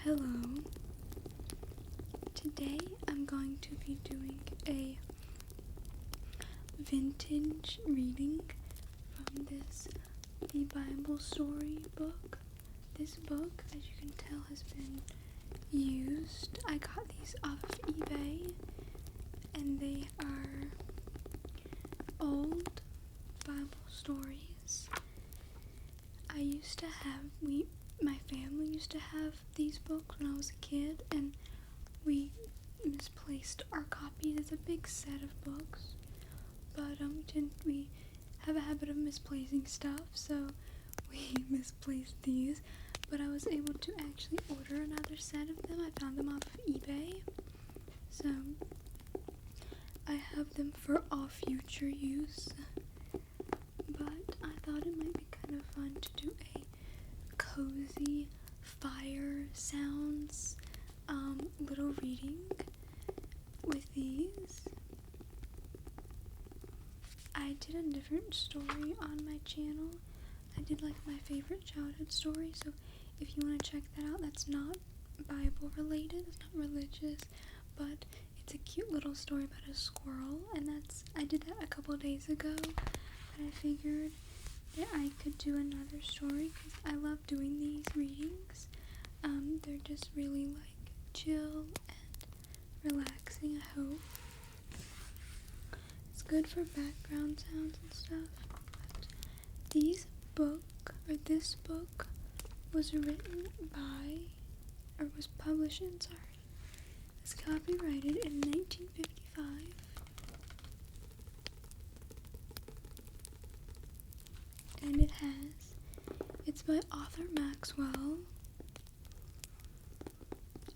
Hello. Today I'm going to be doing a vintage reading from the Bible story book. This book, as you can tell, has been used. I got these off of eBay, and they are old Bible stories. My family used to have these books when I was a kid, and we misplaced our copies. It's a big set of books, but we have a habit of misplacing stuff, so we misplaced these. But I was able to actually order another set of them. I found them off of eBay, so I have them for all future use. But I thought it might be kind of fun to do a cozy fire sounds little reading with these. I did a different story on my channel. I did like my favorite childhood story, so if you want to check that out, that's not Bible related, it's not religious, but it's a cute little story about a squirrel, and I did that a couple days ago, but I figured that I could do another story because I love doing these readings. They're just really like chill and relaxing, I hope. It's good for background sounds and stuff. But this book was written by, or was published in, it's copyrighted in 1955. And it's by author Maxwell.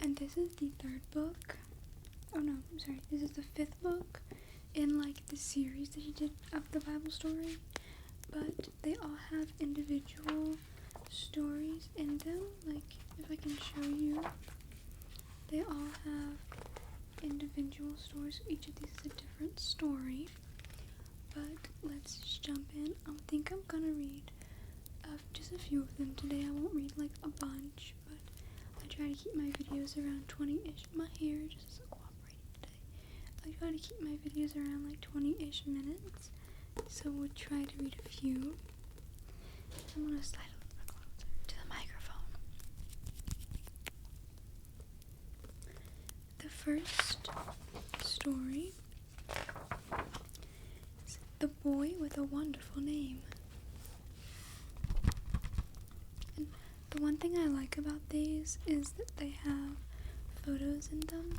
And this is the third book. Oh no, I'm sorry. This is the fifth book in like the series that he did of the Bible story. But they all have individual stories in them. Like, if I can show you, they all have individual stories. Each of these is a different story. But let's just jump in. I think I'm gonna read just a few of them today. I won't read like a bunch, but I try to keep my videos around 20-ish. My hair just isn't cooperating today. I try to keep my videos around like 20-ish minutes, so we'll try to read a few. I'm gonna slide a little bit closer to the microphone. The first story is The Boy with a Wonderful Name. And the one thing I like about these is that they have photos in them,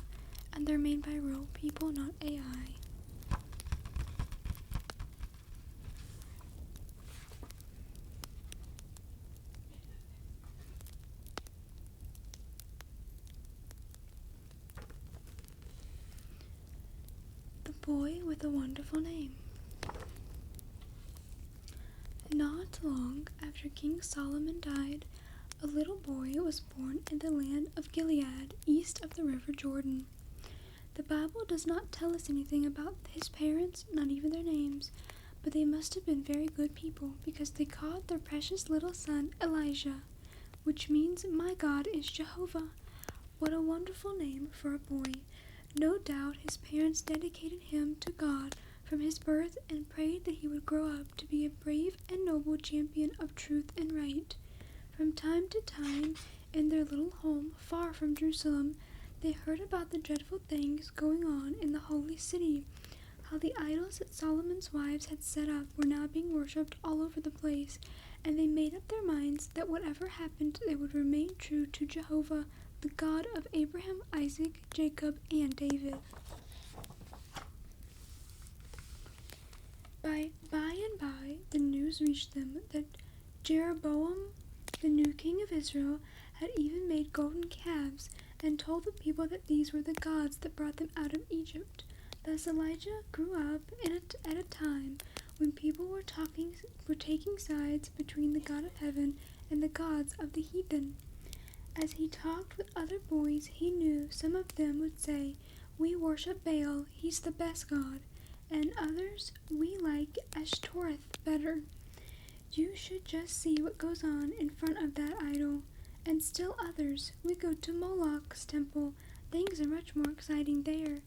and they're made by real people, not AI. The Boy with a Wonderful Name. Not long after King Solomon died, a little boy was born in the land of Gilead, east of the river Jordan. The Bible does not tell us anything about his parents, not even their names, but they must have been very good people because they called their precious little son Elijah, which means "My God is Jehovah." What a wonderful name for a boy. No doubt his parents dedicated him to God from his birth and prayed that he would grow up to be a brave and noble champion of truth and right. From time to time, in their little home far from Jerusalem, they heard about the dreadful things going on in the holy city, how the idols that Solomon's wives had set up were now being worshipped all over the place, and they made up their minds that whatever happened, they would remain true to Jehovah, the God of Abraham, Isaac, Jacob, and David. By and by, the news reached them that Jeroboam, the new king of Israel, had even made golden calves and told the people that these were the gods that brought them out of Egypt. Thus Elijah grew up at a time when people were taking sides between the God of heaven and the gods of the heathen. As he talked with other boys, he knew some of them would say, "We worship Baal, he's the best god," and others, "We like Ashtoreth better. You should just see what goes on in front of that idol." And still others, we go to Moloch's temple. Things are much more exciting there.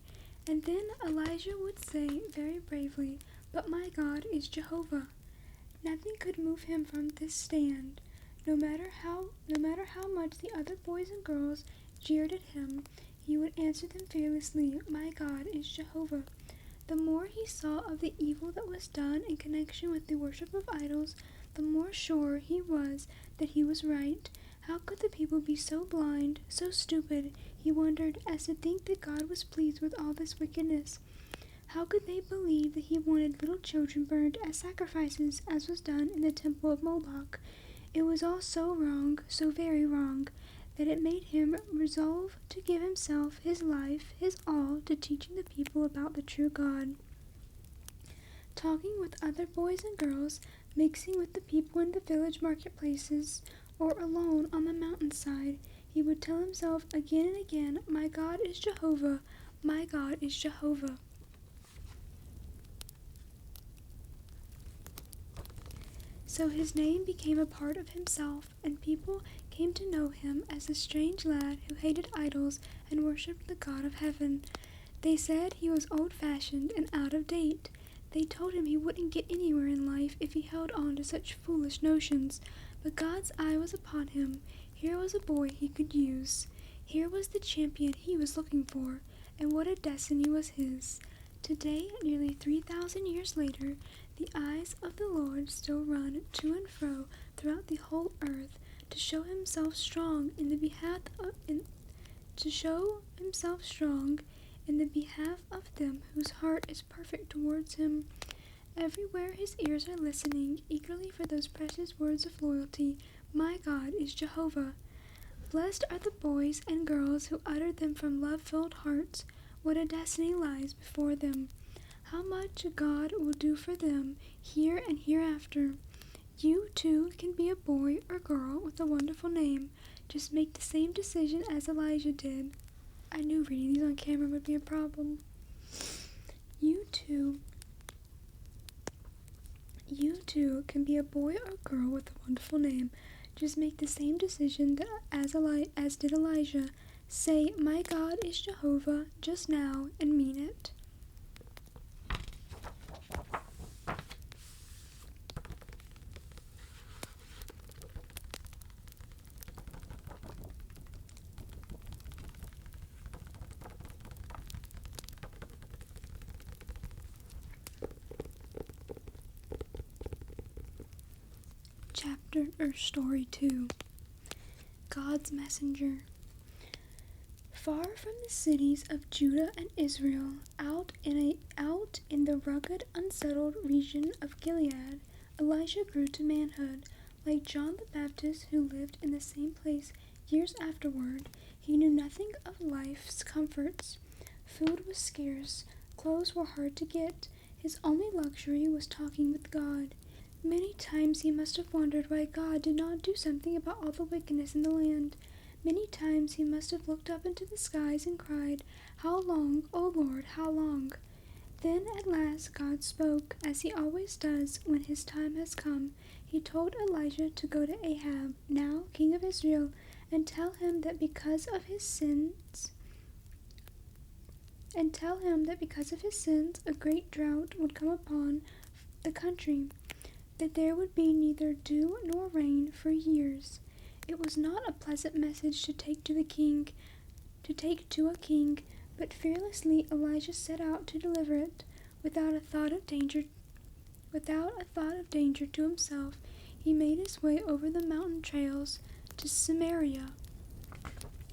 And then Elijah would say very bravely, "But my God is Jehovah." Nothing could move him from this stand. No matter how much the other boys and girls jeered at him, he would answer them fearlessly, "My God is Jehovah." The more he saw of the evil that was done in connection with the worship of idols, the more sure he was that he was right. How could the people be so blind, so stupid, he wondered, as to think that God was pleased with all this wickedness? How could they believe that he wanted little children burned as sacrifices, as was done in the temple of Moloch? It was all so wrong, so very wrong, that it made him resolve to give himself, his life, his all, to teaching the people about the true God. Talking with other boys and girls, mixing with the people in the village marketplaces, or alone on the mountainside, he would tell himself again and again, "My God is Jehovah, my God is Jehovah." So his name became a part of himself, and people came to know him as the strange lad who hated idols and worshipped the God of heaven. They said he was old-fashioned and out of date. They told him he wouldn't get anywhere in life if he held on to such foolish notions. But God's eye was upon him. Here was a boy he could use. Here was the champion he was looking for, and what a destiny was his. Today, nearly 3,000 years later, the eyes of the Lord still run to and fro throughout the whole earth to show himself strong in the behalf of them whose heart is perfect towards him. Everywhere his ears are listening eagerly for those precious words of loyalty, "My God is Jehovah." Blessed are the boys and girls who uttered them from love-filled hearts. What a destiny lies before them. How much God will do for them here and hereafter. You, too, can be a boy or girl with a wonderful name. Just make the same decision as Elijah did. I knew reading these on camera would be a problem. You too can be a boy or girl with a wonderful name. Just make the same decision as did Elijah. Say, "My God is Jehovah," just now, and mean it. Story 2. God's Messenger. Far from the cities of Judah and Israel, out in the rugged, unsettled region of Gilead, Elijah grew to manhood. Like John the Baptist, who lived in the same place years afterward, he knew nothing of life's comforts. Food was scarce, clothes were hard to get. His only luxury was talking with God. Many times he must have wondered why God did not do something about all the wickedness in the land. Many times he must have looked up into the skies and cried, "How long, O Lord, how long?" Then at last God spoke, as he always does when his time has come. He told Elijah to go to Ahab, now king of Israel, and tell him that because of his sins, a great drought would come upon the country, that there would be neither dew nor rain for years. It was not a pleasant message to take to a king, but fearlessly Elijah set out to deliver it. Without a thought of danger to himself, he made his way over the mountain trails to Samaria,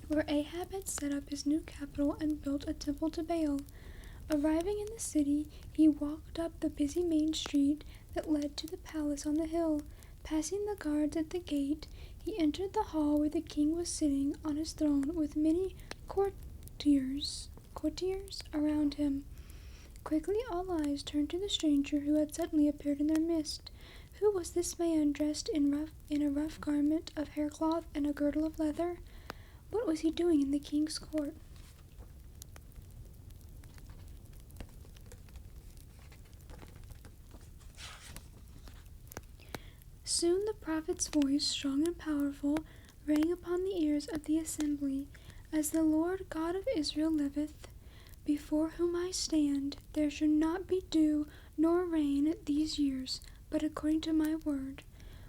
where Ahab had set up his new capital and built a temple to Baal. Arriving in the city, he walked up the busy main street that led to the palace on the hill. Passing the guards at the gate, he entered the hall where the king was sitting on his throne with many courtiers around him. Quickly all eyes turned to the stranger who had suddenly appeared in their midst. Who was this man dressed in a rough garment of haircloth and a girdle of leather? What was he doing in the king's court? Soon the prophet's voice, strong and powerful, rang upon the ears of the assembly, As the Lord God of Israel liveth, before whom I stand, there shall not be dew nor rain these years, but according to my word.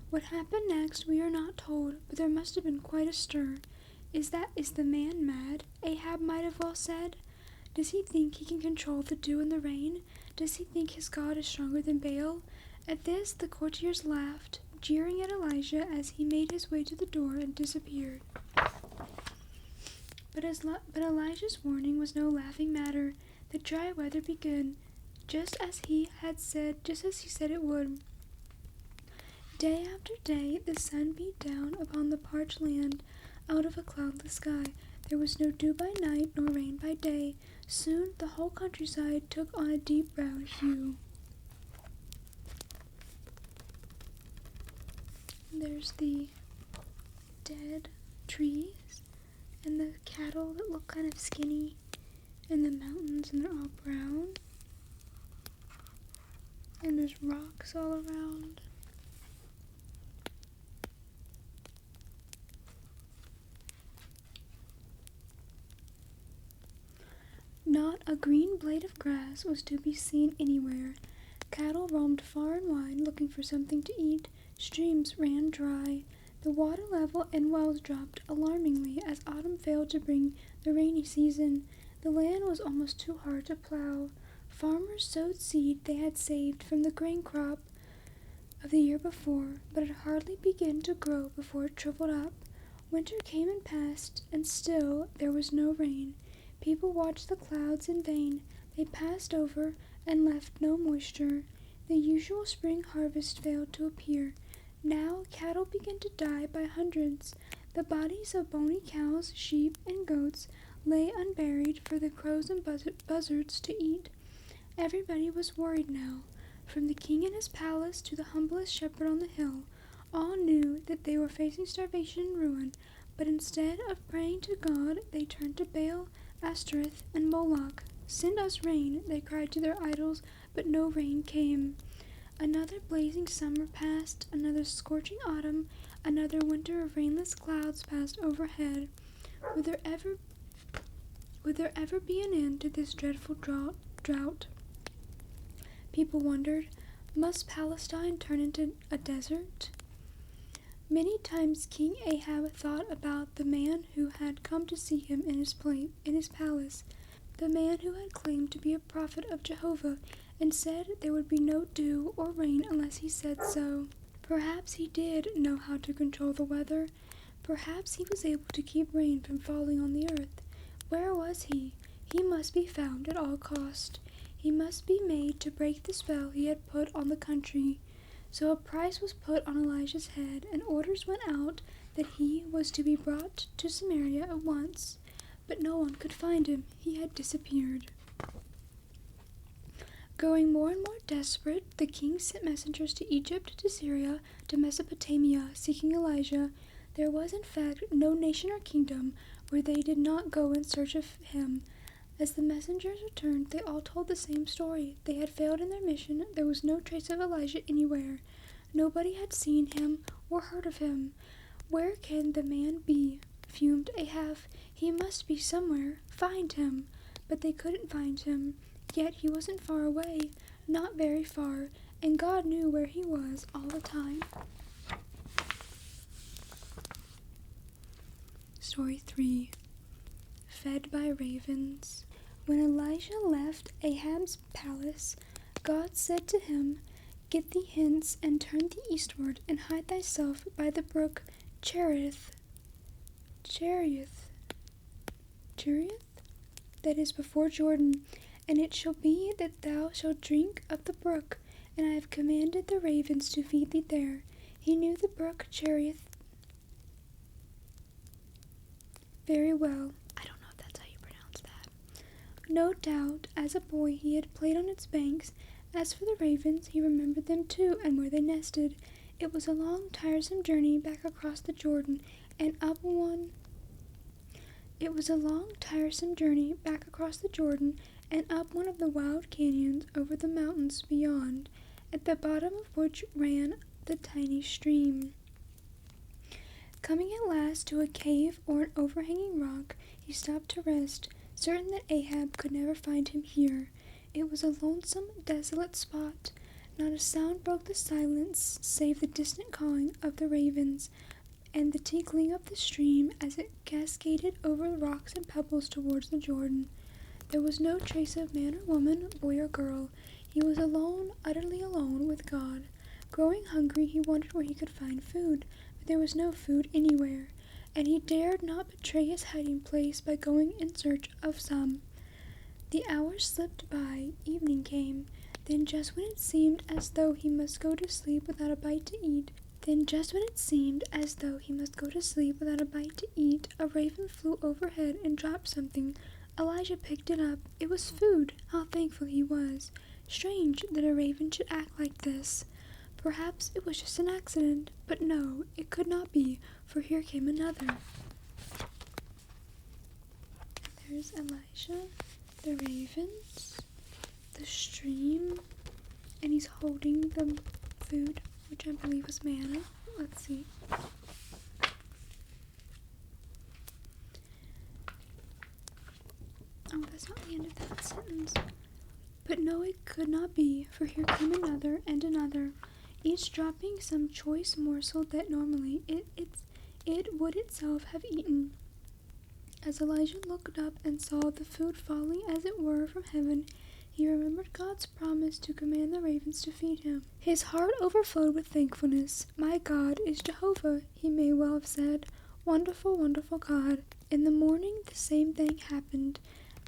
What happened next we are not told, but there must have been quite a stir. Is the man mad? Ahab might have well said. Does he think he can control the dew and the rain? Does he think his God is stronger than Baal? At this the courtiers laughed, jeering at Elijah as he made his way to the door and disappeared. But Elijah's warning was no laughing matter. The dry weather began, just as he said it would. Day after day the sun beat down upon the parched land out of a cloudless sky. There was no dew by night nor rain by day. Soon the whole countryside took on a deep brown hue. There's the dead trees and the cattle that look kind of skinny, and the mountains, and they're all brown. And there's rocks all around. Not a green blade of grass was to be seen anywhere. Cattle roamed far and wide looking for something to eat. Streams ran dry. The water level and wells dropped alarmingly as autumn failed to bring the rainy season. The land was almost too hard to plow. Farmers sowed seed they had saved from the grain crop of the year before, but it hardly began to grow before it shriveled up. Winter came and passed, and still there was no rain. People watched the clouds in vain. They passed over and left no moisture. The usual spring harvest failed to appear. Now cattle began to die by hundreds. The bodies of bony cows, sheep, and goats lay unburied for the crows and buzzards to eat. Everybody was worried now. From the king in his palace to the humblest shepherd on the hill, all knew that they were facing starvation and ruin, but instead of praying to God, they turned to Baal, Ashtoreth, and Moloch. Send us rain, they cried to their idols, but no rain came. Another blazing summer passed, another scorching autumn, another winter of rainless clouds passed overhead. Would there ever be an end to this dreadful drought? People wondered, must Palestine turn into a desert? Many times King Ahab thought about the man who had come to see him in his palace, the man who had claimed to be a prophet of Jehovah and said there would be no dew or rain unless he said so. Perhaps he did know how to control the weather. Perhaps he was able to keep rain from falling on the earth. Where was he? He must be found at all cost. He must be made to break the spell he had put on the country. So a price was put on Elijah's head, and orders went out that he was to be brought to Samaria at once. But no one could find him. He had disappeared. Growing more and more desperate, the king sent messengers to Egypt, to Syria, to Mesopotamia, seeking Elijah. There was, in fact, no nation or kingdom where they did not go in search of him. As the messengers returned, they all told the same story. They had failed in their mission. There was no trace of Elijah anywhere. Nobody had seen him or heard of him. Where can the man be? Fumed Ahab. He must be somewhere. Find him. But they couldn't find him. Yet he wasn't far away, not very far, and God knew where he was all the time. Story 3. Fed by Ravens. When Elijah left Ahab's palace, God said to him, Get thee hence, and turn thee eastward, and hide thyself by the brook Cherith, that is before Jordan. And it shall be that thou shalt drink of the brook, and I have commanded the ravens to feed thee there. He knew the brook Cherith very well. I don't know if that's how you pronounce that. No doubt, as a boy he had played on its banks. As for the ravens, he remembered them too, and where they nested. It was a long, tiresome journey back across the Jordan, and up one of the wild canyons over the mountains beyond, at the bottom of which ran the tiny stream. Coming at last to a cave or an overhanging rock, he stopped to rest, certain that Ahab could never find him here. It was a lonesome, desolate spot. Not a sound broke the silence, save the distant cawing of the ravens and the tinkling of the stream as it cascaded over the rocks and pebbles towards the Jordan. There was no trace of man or woman, boy or girl. He was alone, utterly alone with God. Growing hungry, he wondered where he could find food, but there was no food anywhere, and he dared not betray his hiding place by going in search of some. The hours slipped by, evening came. Then just when it seemed as though he must go to sleep without a bite to eat, a raven flew overhead and dropped something. Elijah picked it up. It was food. How thankful he was. Strange that a raven should act like this. Perhaps it was just an accident, but no, it could not be, for here came another. There's Elijah, the ravens, the stream, and he's holding the food, which I believe was manna. Let's see. Oh, that's not the end of that sentence. But no, it could not be, for here came another and another, each dropping some choice morsel that normally it would itself have eaten. As Elijah looked up and saw the food falling as it were from heaven, he remembered God's promise to command the ravens to feed him. His heart overflowed with thankfulness. My God is Jehovah, he may well have said. Wonderful, wonderful God. In the morning the same thing happened.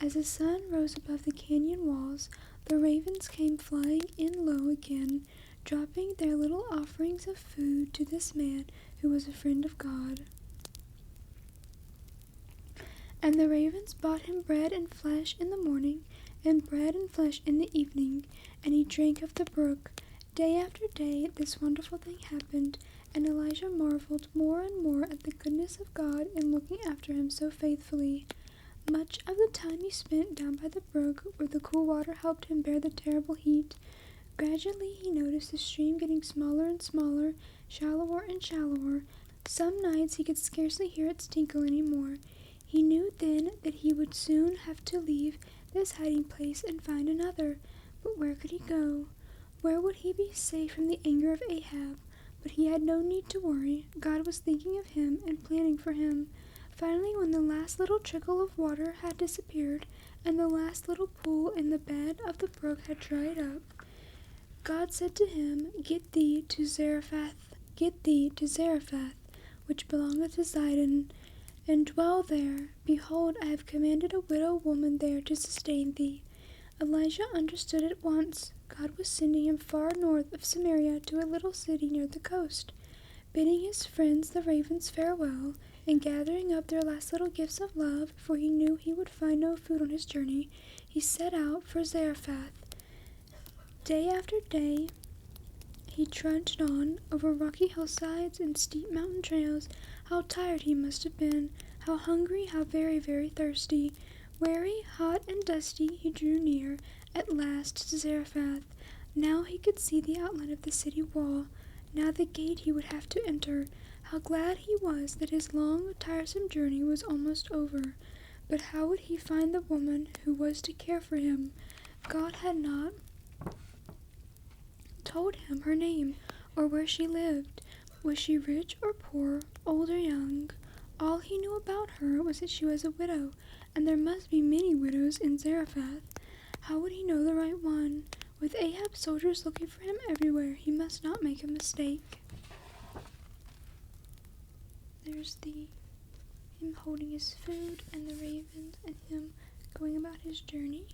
As the sun rose above the canyon walls, the ravens came flying in low again, dropping their little offerings of food to this man who was a friend of God. And the ravens brought him bread and flesh in the morning, and bread and flesh in the evening, and he drank of the brook. Day after day this wonderful thing happened, and Elijah marveled more and more at the goodness of God in looking after him so faithfully. Much of the time he spent down by the brook, where the cool water helped him bear the terrible heat. Gradually he noticed the stream getting smaller and smaller, shallower and shallower. Some nights he could scarcely hear its tinkle any more. He knew then that he would soon have to leave this hiding place and find another. But where could he go? Where would he be safe from the anger of Ahab? But he had no need to worry. God was thinking of him and planning for him. Finally, when the last little trickle of water had disappeared, and the last little pool in the bed of the brook had dried up, God said to him, Get thee to Zarephath, which belongeth to Zidon, and dwell there. Behold, I have commanded a widow woman there to sustain thee. Elijah understood at once. God was sending him far north of Samaria to a little city near the coast. Bidding his friends the ravens farewell, and gathering up their last little gifts of love, for he knew he would find no food on his journey, he set out for Zarephath. Day after day he trudged on over rocky hillsides and steep mountain trails. How tired he must have been, how hungry, how very, very thirsty. Weary, hot, and dusty, he drew near, at last, to Zarephath. Now he could see the outline of the city wall, now the gate he would have to enter. How glad he was that his long, tiresome journey was almost over. But how would he find the woman who was to care for him? God had not told him her name, or where she lived. Was she rich or poor, old or young? All he knew about her was that she was a widow, and there must be many widows in Zarephath. How would he know the right one? With Ahab's soldiers looking for him everywhere, he must not make a mistake. There's him holding his food, and the ravens, and him going about his journey.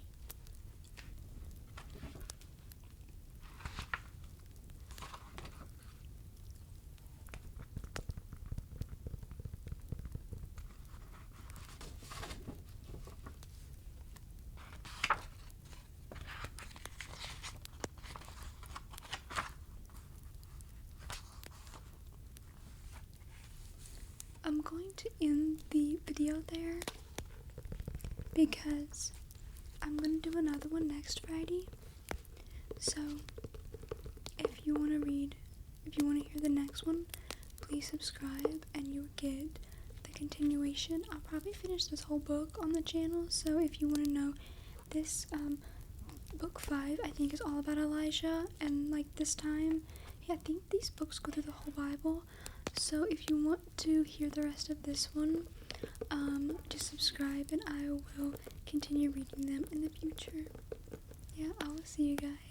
I'm going to end the video there because I'm going to do another one next Friday. So if you want to hear the next one, please subscribe and you get the continuation. I'll probably finish this whole book on the channel, so if you want to know, this book 5 I think is all about Elijah, and like this time, yeah, I think these books go through the whole Bible. So if you want to hear the rest of this one, just subscribe and I will continue reading them in the future. Yeah, I will see you guys.